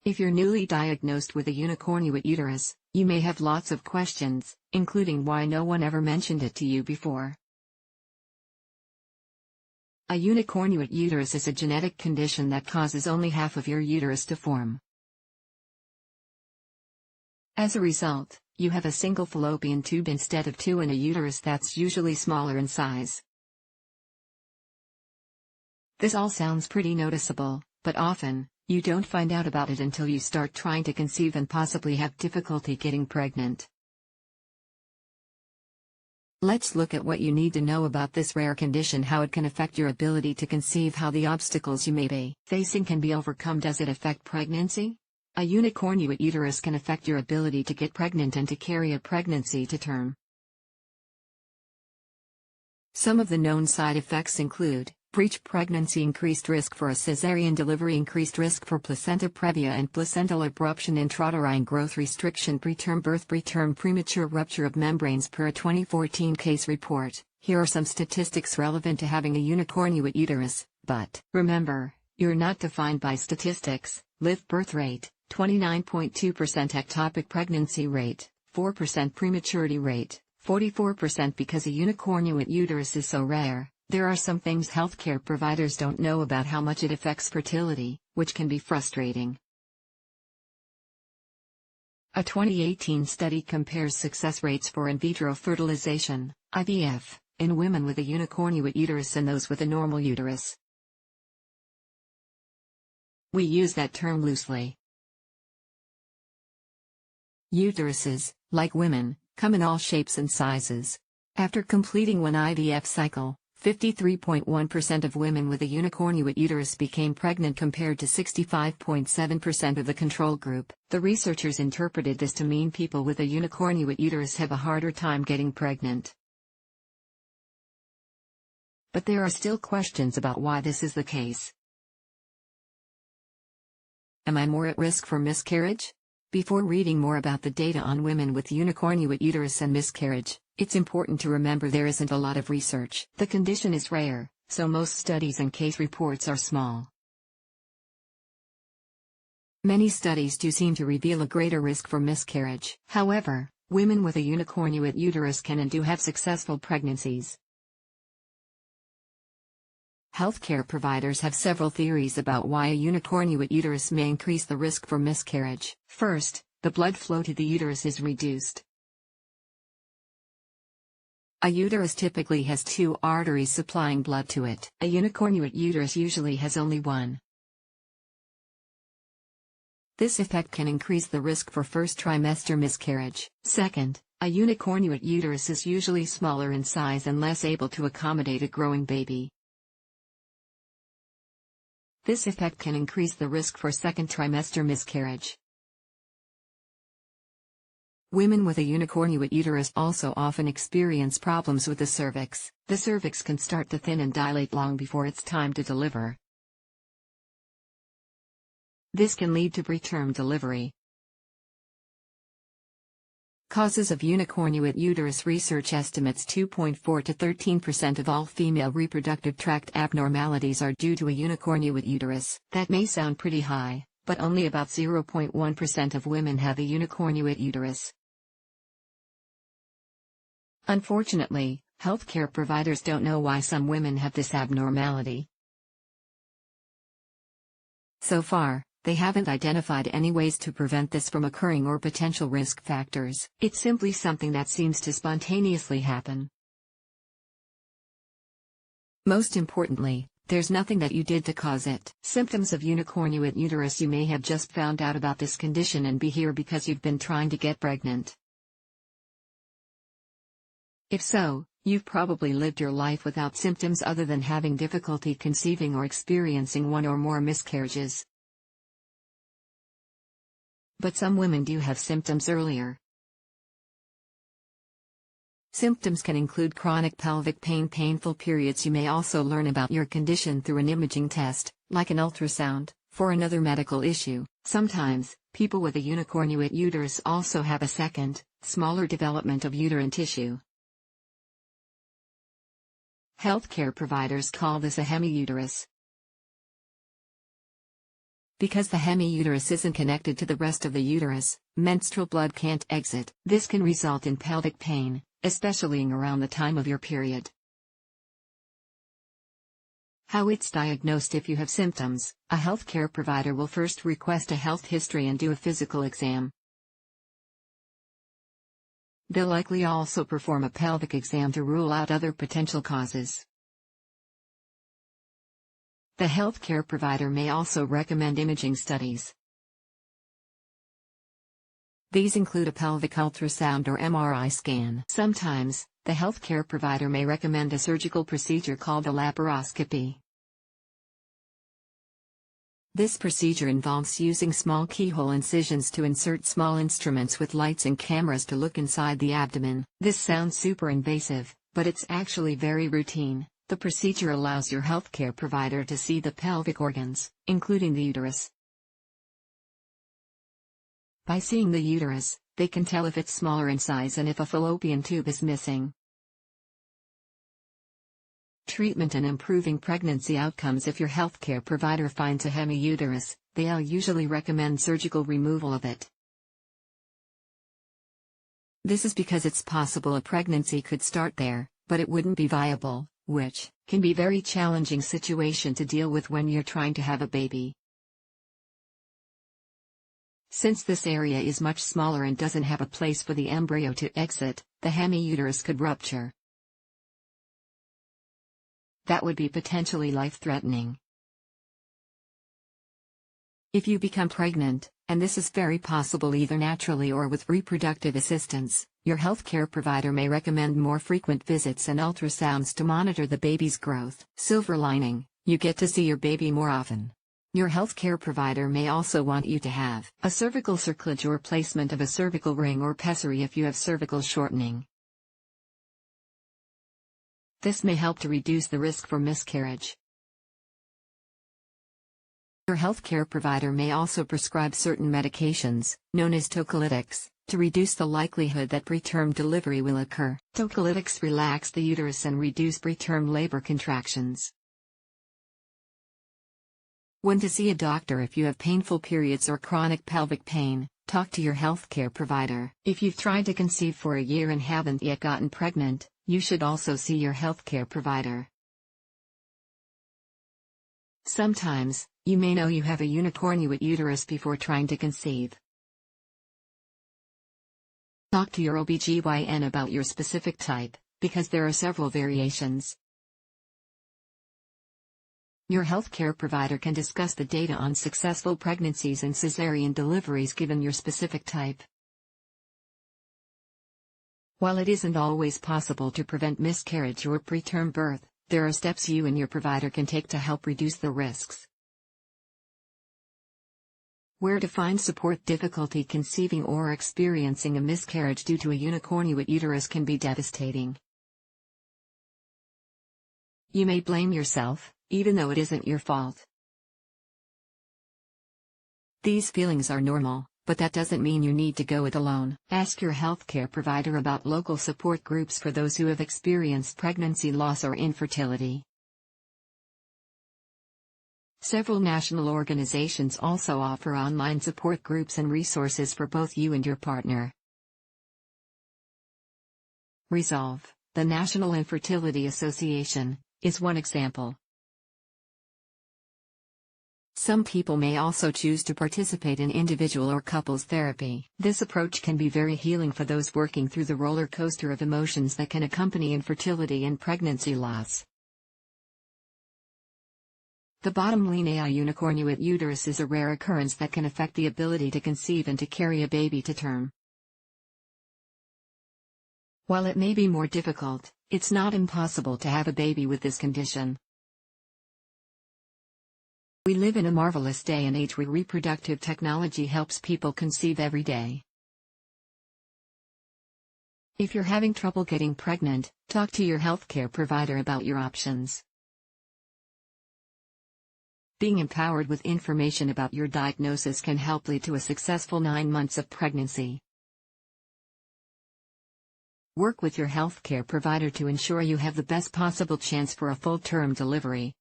If you're newly diagnosed with a unicornuate uterus, you may have lots of questions, including why no one ever mentioned it to you before. A unicornuate uterus is a genetic condition that causes only half of your uterus to form. As a result, you have a single fallopian tube instead of two and a uterus that's usually smaller in size. This all sounds pretty noticeable, but often, you don't find out about it until you start trying to conceive and possibly have difficulty getting pregnant. Let's look at what you need to know about this rare condition, how it can affect your ability to conceive, how the obstacles you may be facing can be overcome. Does it affect pregnancy? A unicornuate uterus can affect your ability to get pregnant and to carry a pregnancy to term. Some of the known side effects include breech pregnancy, increased risk for a cesarean delivery, increased risk for placenta previa and placental abruption, intrauterine growth restriction, preterm birth, preterm premature rupture of membranes per a 2014 case report. Here are some statistics relevant to having a unicornuate uterus, but remember, you're not defined by statistics. Live birth rate, 29.2% ectopic pregnancy rate, 4% prematurity rate, 44%. Because a unicornuate uterus is so rare, there are some things healthcare providers don't know about how much it affects fertility, which can be frustrating. A 2018 study compares success rates for in vitro fertilization, IVF, in women with a unicornuate uterus and those with a normal uterus. We use that term loosely. Uteruses, like women, come in all shapes and sizes. After completing one IVF cycle, 53.1% of women with a unicornuate uterus became pregnant compared to 65.7% of the control group. The researchers interpreted this to mean people with a unicornuate uterus have a harder time getting pregnant. But there are still questions about why this is the case. Am I more at risk for miscarriage? Before reading more about the data on women with unicornuate uterus and miscarriage, it's important to remember there isn't a lot of research. The condition is rare, so most studies and case reports are small. Many studies do seem to reveal a greater risk for miscarriage. However, women with a unicornuate uterus can and do have successful pregnancies. Healthcare providers have several theories about why a unicornuate uterus may increase the risk for miscarriage. First, the blood flow to the uterus is reduced. A uterus typically has two arteries supplying blood to it. A unicornuate uterus usually has only one. This effect can increase the risk for first trimester miscarriage. Second, a unicornuate uterus is usually smaller in size and less able to accommodate a growing baby. This effect can increase the risk for second trimester miscarriage. Women with a unicornuate uterus also often experience problems with the cervix. The cervix can start to thin and dilate long before it's time to deliver. This can lead to preterm delivery. Causes of unicornuate uterus. Research estimates 2.4 to 13% of all female reproductive tract abnormalities are due to a unicornuate uterus. That may sound pretty high, but only about 0.1% of women have a unicornuate uterus. Unfortunately, healthcare providers don't know why some women have this abnormality. So far, they haven't identified any ways to prevent this from occurring or potential risk factors. It's simply something that seems to spontaneously happen. Most importantly, there's nothing that you did to cause it. Symptoms of unicornuate uterus. You may have just found out about this condition and be here because you've been trying to get pregnant. If so, you've probably lived your life without symptoms other than having difficulty conceiving or experiencing one or more miscarriages. But some women do have symptoms earlier. Symptoms can include chronic pelvic pain, painful periods. You may also learn about your condition through an imaging test, like an ultrasound, for another medical issue. Sometimes, people with a unicornuate uterus also have a second, smaller development of uterine tissue. Healthcare providers call this a hemiuterus. Because the hemiuterus isn't connected to the rest of the uterus, menstrual blood can't exit. This can result in pelvic pain, especially around the time of your period. How it's diagnosed. If you have symptoms, a healthcare provider will first request a health history and do a physical exam. They'll likely also perform a pelvic exam to rule out other potential causes. The healthcare provider may also recommend imaging studies. These include a pelvic ultrasound or MRI scan. Sometimes, the healthcare provider may recommend a surgical procedure called a laparoscopy. This procedure involves using small keyhole incisions to insert small instruments with lights and cameras to look inside the abdomen. This sounds super invasive, but it's actually very routine. The procedure allows your healthcare provider to see the pelvic organs, including the uterus. By seeing the uterus, they can tell if it's smaller in size and if a fallopian tube is missing. Treatment and improving pregnancy outcomes. If your healthcare provider finds a hemiuterus, they'll usually recommend surgical removal of it. This is because it's possible a pregnancy could start there, but it wouldn't be viable, which can be a very challenging situation to deal with when you're trying to have a baby. Since this area is much smaller and doesn't have a place for the embryo to exit, the hemiuterus could rupture. That would be potentially life-threatening. If you become pregnant, and this is very possible either naturally or with reproductive assistance, your healthcare provider may recommend more frequent visits and ultrasounds to monitor the baby's growth. Silver lining, you get to see your baby more often. Your healthcare provider may also want you to have a cervical circlage or placement of a cervical ring or pessary if you have cervical shortening. This may help to reduce the risk for miscarriage. Your healthcare provider may also prescribe certain medications, known as tocolytics, to reduce the likelihood that preterm delivery will occur. Tocolytics relax the uterus and reduce preterm labor contractions. When to see a doctor. If you have painful periods or chronic pelvic pain, talk to your healthcare provider. If you've tried to conceive for a year and haven't yet gotten pregnant, you should also see your healthcare provider. Sometimes, you may know you have a unicornuate uterus before trying to conceive. Talk to your OBGYN about your specific type, because there are several variations. Your healthcare provider can discuss the data on successful pregnancies and cesarean deliveries given your specific type. While it isn't always possible to prevent miscarriage or preterm birth, there are steps you and your provider can take to help reduce the risks. Where to find support. Difficulty conceiving or experiencing a miscarriage due to a unicornuate uterus can be devastating. You may blame yourself, even though it isn't your fault. These feelings are normal, but that doesn't mean you need to go it alone. Ask your healthcare provider about local support groups for those who have experienced pregnancy loss or infertility. Several national organizations also offer online support groups and resources for both you and your partner. Resolve, the National Infertility Association, is one example. Some people may also choose to participate in individual or couples therapy. This approach can be very healing for those working through the roller coaster of emotions that can accompany infertility and pregnancy loss. The bottom line: a unicornuate uterus is a rare occurrence that can affect the ability to conceive and to carry a baby to term. While it may be more difficult, it's not impossible to have a baby with this condition. We live in a marvelous day and age where reproductive technology helps people conceive every day. If you're having trouble getting pregnant, talk to your healthcare provider about your options. Being empowered with information about your diagnosis can help lead to a successful 9 months of pregnancy. Work with your healthcare provider to ensure you have the best possible chance for a full-term delivery.